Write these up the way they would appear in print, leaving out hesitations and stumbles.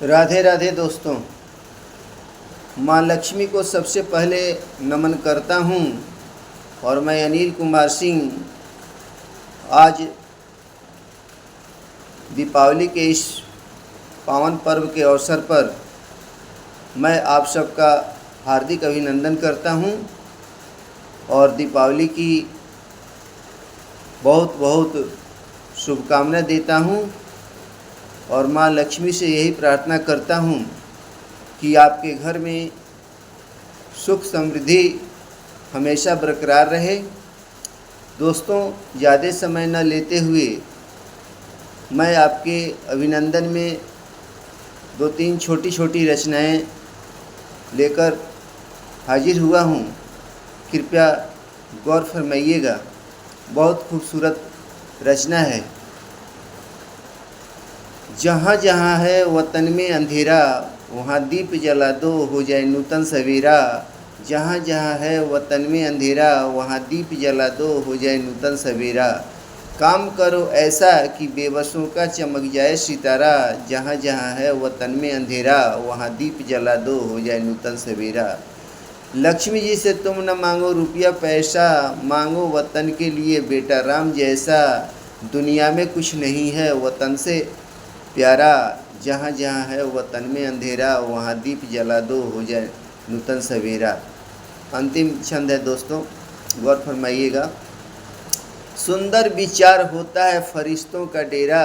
राधे राधे दोस्तों। माँ लक्ष्मी को सबसे पहले नमन करता हूँ और मैं अनिल कुमार सिंह आज दीपावली के इस पावन पर्व के अवसर पर मैं आप सबका हार्दिक अभिनंदन करता हूँ और दीपावली की बहुत बहुत शुभकामनाएं देता हूँ और माँ लक्ष्मी से यही प्रार्थना करता हूँ कि आपके घर में सुख समृद्धि हमेशा बरकरार रहे। दोस्तों, ज़्यादा समय न लेते हुए मैं आपके अभिनंदन में दो तीन छोटी छोटी रचनाएं लेकर हाजिर हुआ हूँ। कृपया गौर फरमाइएगा। बहुत खूबसूरत रचना है। जहाँ जहाँ है वतन में अंधेरा, वहाँ दीप जला दो हो जाए नूतन सवेरा। जहाँ जहाँ है वतन में अंधेरा, वहाँ दीप जला दो हो जाए नूतन सवेरा। काम करो ऐसा कि बेबसों का चमक जाए सितारा। जहाँ जहाँ है वतन में अंधेरा, वहाँ दीप जला दो हो जाए नूतन सवेरा। लक्ष्मी जी से तुम न मांगो रुपया पैसा, मांगो वतन के लिए बेटा राम जैसा। दुनिया में कुछ नहीं है वतन से प्यारा। जहाँ जहाँ है वतन में अंधेरा, वहाँ दीप जला दो हो जाए नूतन सवेरा। अंतिम छंद है दोस्तों, गौर फरमाइएगा। सुंदर विचार होता है फरिश्तों का डेरा,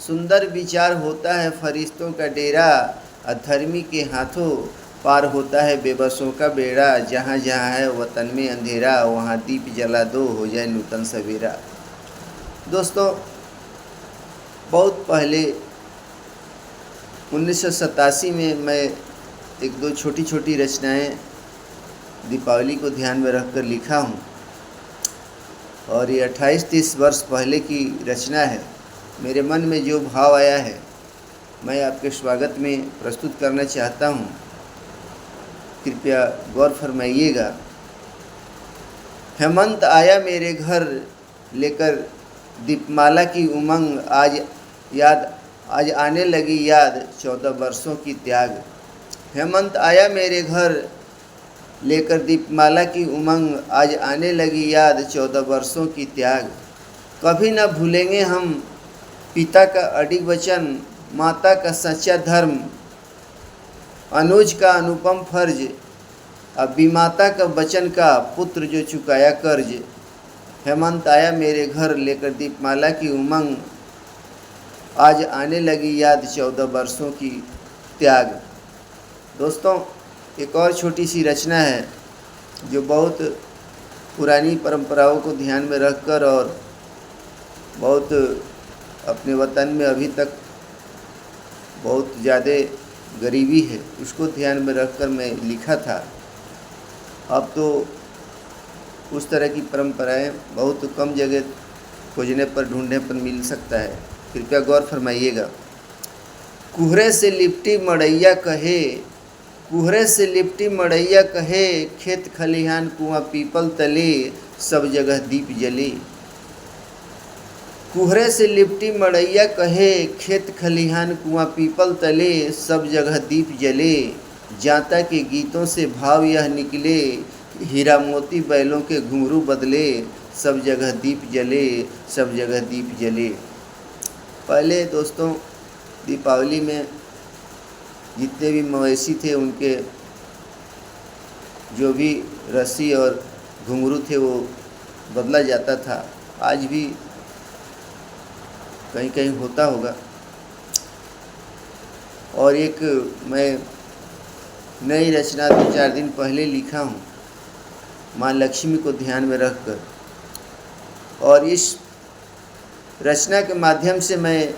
सुंदर विचार होता है फरिश्तों का डेरा। अधर्मी के हाथों पार होता है बेबसों का बेड़ा। जहाँ जहाँ है वतन में अंधेरा, वहाँ दीप जला दो हो जाए नूतन सवेरा। दोस्तों, बहुत पहले 1987 में मैं एक दो छोटी छोटी रचनाएं दीपावली को ध्यान में रखकर लिखा हूं और ये 28-30 वर्ष पहले की रचना है। मेरे मन में जो भाव आया है मैं आपके स्वागत में प्रस्तुत करना चाहता हूं। कृपया गौर फरमाइएगा। हेमंत आया मेरे घर लेकर दीपमाला की उमंग, आज आने लगी याद 14 वर्षों की त्याग। हेमंत आया मेरे घर लेकर दीपमाला की उमंग, आज आने लगी याद 14 वर्षों की त्याग। कभी न भूलेंगे हम पिता का अडिग वचन, माता का सच्चा धर्म, अनुज का अनुपम फर्ज, अब विमाता का वचन का पुत्र जो चुकाया कर्ज। हेमंत आया मेरे घर लेकर दीपमाला की उमंग, आज आने लगी याद 14 वर्षों की त्याग। दोस्तों, एक और छोटी सी रचना है जो बहुत पुरानी परंपराओं को ध्यान में रखकर और बहुत अपने वतन में अभी तक बहुत ज़्यादा गरीबी है, उसको ध्यान में रखकर मैं लिखा था। अब तो उस तरह की परंपराएं बहुत कम जगह खोजने पर ढूंढने पर मिल सकता है। कृपया गौर फरमाइएगा। कुहरे से लिपटी मड़ैया कहे, कुहरे से लिपटी मड़ैया कहे, खेत खलिहान कुआं पीपल तले, सब जगह दीप जले। कुहरे से लिपटी मड़ैया कहे, खेत खलिहान कुआं पीपल तले, सब जगह दीप जले। जाता के गीतों से भाव यह निकले, हीरा मोती बैलों के घुंघरू बदले, सब जगह दीप जले, सब जगह दीप जले। पहले दोस्तों दीपावली में जितने भी मवेशी थे उनके जो भी रस्सी और घुंघरू थे वो बदला जाता था। आज भी कहीं कहीं होता होगा। और एक मैं नई रचना 2-4 दिन पहले लिखा हूँ माँ लक्ष्मी को ध्यान में रखकर, और इस रचना के माध्यम से मैं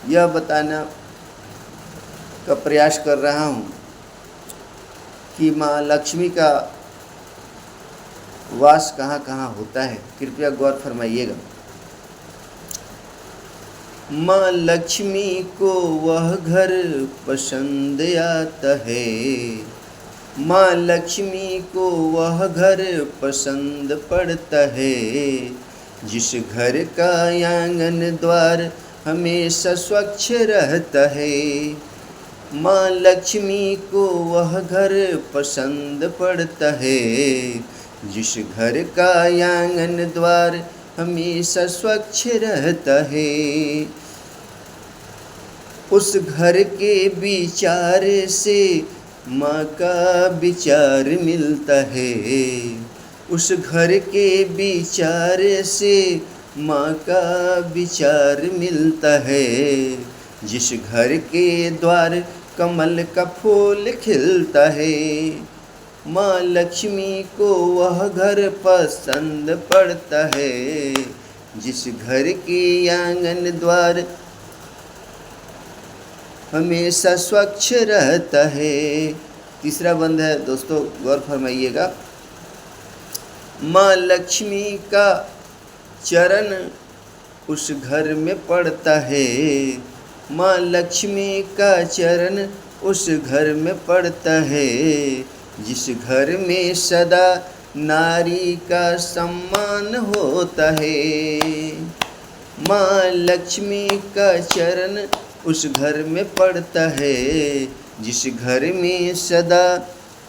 यह बताना का प्रयास कर रहा हूँ कि माँ लक्ष्मी का वास कहाँ कहाँ होता है। कृपया गौर फरमाइएगा। माँ लक्ष्मी को वह घर पसंद आता है, माँ लक्ष्मी को वह घर पसंद पड़ता है, जिस घर का आंगन द्वार हमेशा स्वच्छ रहता है। माँ लक्ष्मी को वह घर पसंद पड़ता है, जिस घर का आंगन द्वार हमेशा स्वच्छ रहता है। उस घर के विचार से माँ का विचार मिलता है। उस घर के विचार से माँ का विचार मिलता है। जिस घर के द्वार कमल का फूल खिलता है, माँ लक्ष्मी को वह घर पसंद पड़ता है। जिस घर के आंगन द्वार हमेशा स्वच्छ रहता है। तीसरा बंद है दोस्तों, गौर फरमाइएगा। माँ लक्ष्मी का चरण उस घर में पड़ता है। माँ लक्ष्मी का चरण उस घर में पड़ता है। जिस घर में सदा नारी का सम्मान होता है, माँ लक्ष्मी का चरण उस घर में पड़ता है। जिस घर में सदा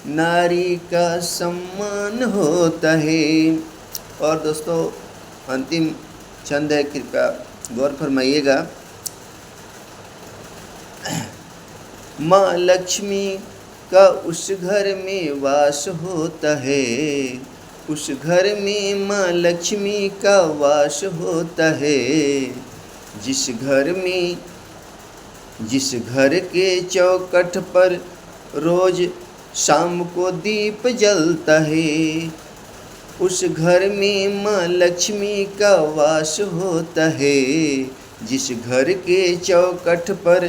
नारी का सम्मान होता है। और दोस्तों अंतिम छंद है, कृपया गौर फरमाइएगा। माँ लक्ष्मी का उस घर में वास होता है। उस घर में माँ लक्ष्मी का वास होता है। जिस घर के चौखट पर रोज शाम को दीप जलता है, उस घर में माँ लक्ष्मी का वास होता है। जिस घर के चौखट पर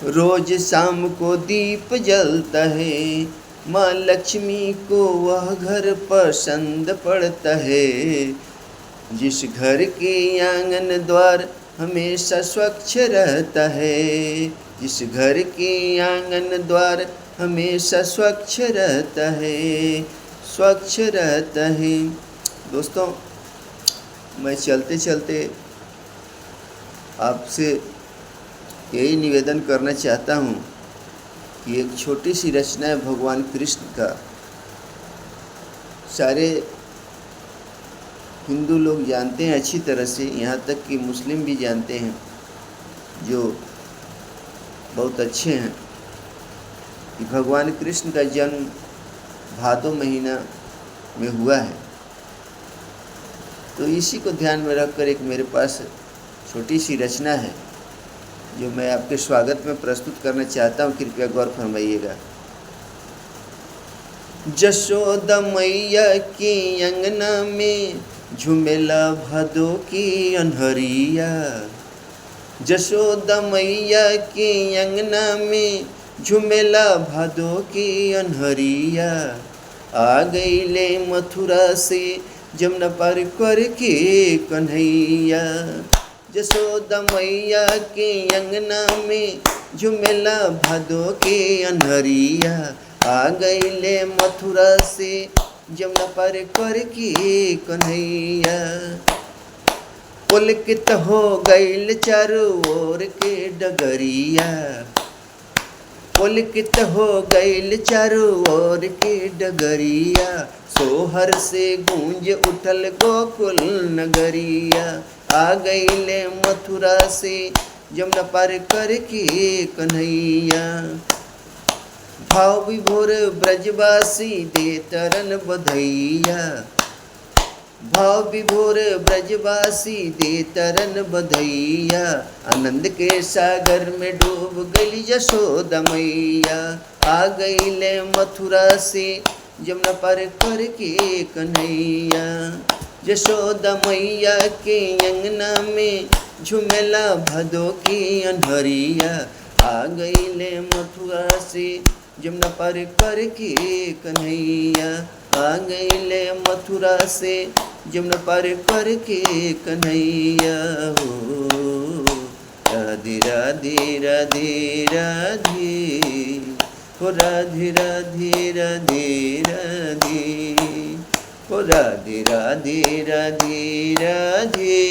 रोज शाम को दीप जलता है, माँ लक्ष्मी को वह घर पसंद पड़ता है। जिस घर के आंगन द्वार हमेशा स्वच्छ रहता है। जिस घर के आंगन द्वार हमेशा स्वच्छ रहता है, स्वच्छ रहता है। दोस्तों मैं चलते चलते आपसे यही निवेदन करना चाहता हूँ कि एक छोटी सी रचना है भगवान कृष्ण का। सारे हिंदू लोग जानते हैं अच्छी तरह से, यहाँ तक कि मुस्लिम भी जानते हैं, जो बहुत अच्छे हैं, कि भगवान कृष्ण का जन्म भादो महीना में हुआ है। तो इसी को ध्यान में रखकर एक मेरे पास छोटी सी रचना है जो मैं आपके स्वागत में प्रस्तुत करना चाहता हूँ। कृपया गौर फरमाइएगा। जशोदा मैया की अंगना में झुमेला भादो की अनहरिया। जशोदा मैया की अंगना में झुमेला भादो की अनहरिया। आ गईले मथुरा से जमुना पार करके कन्हैया। जशोदा मैया के अंगना में झुमेला भादो के अनहरिया। आ गईले मथुरा से जमुना पार करके कन्हैया। पुलकित हो गईल चारों ओर के डगरिया। पुलकित हो गईल चारों ओर के डगरिया। सोहर से गूंज उठल गोकुल नगरिया। आ गईले मथुरा से जमुना पार करके कन्हैया। भाव विभोर ब्रजवासी दे तरन बधैया। भाव विभोर ब्रजवासी दे तरन बधैया। आनंद के सागर में डूब गई यशोदा मैया। आ गईले मथुरा से जमुना पार करके कन्हैया। यशोदा मैया के अंगना में झुमेला भादो की अनहरिया। आ गईले मथुरा से जमुना पार करके कन्हैया। आ गईले मथुरा से जमुना पार करके कन्हैया। हो राधे राधे राधे राधे, हो राधे राधे राधे राधे, हो राधे राधे राधे राधे,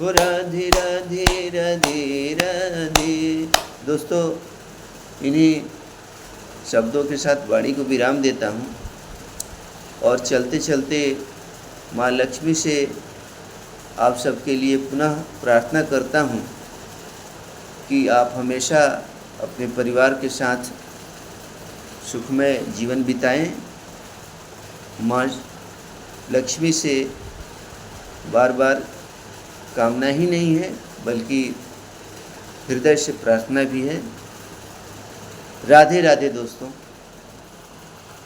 हो राधे राधे राधे राधे। दोस्तों, इन्हीं शब्दों के साथ वाणी को विराम देता हूँ और चलते चलते माँ लक्ष्मी से आप सबके लिए पुनः प्रार्थना करता हूँ कि आप हमेशा अपने परिवार के साथ सुखमय जीवन बिताएं। माँ लक्ष्मी से बार बार कामना ही नहीं है, बल्कि हृदय से प्रार्थना भी है। राधे राधे दोस्तों।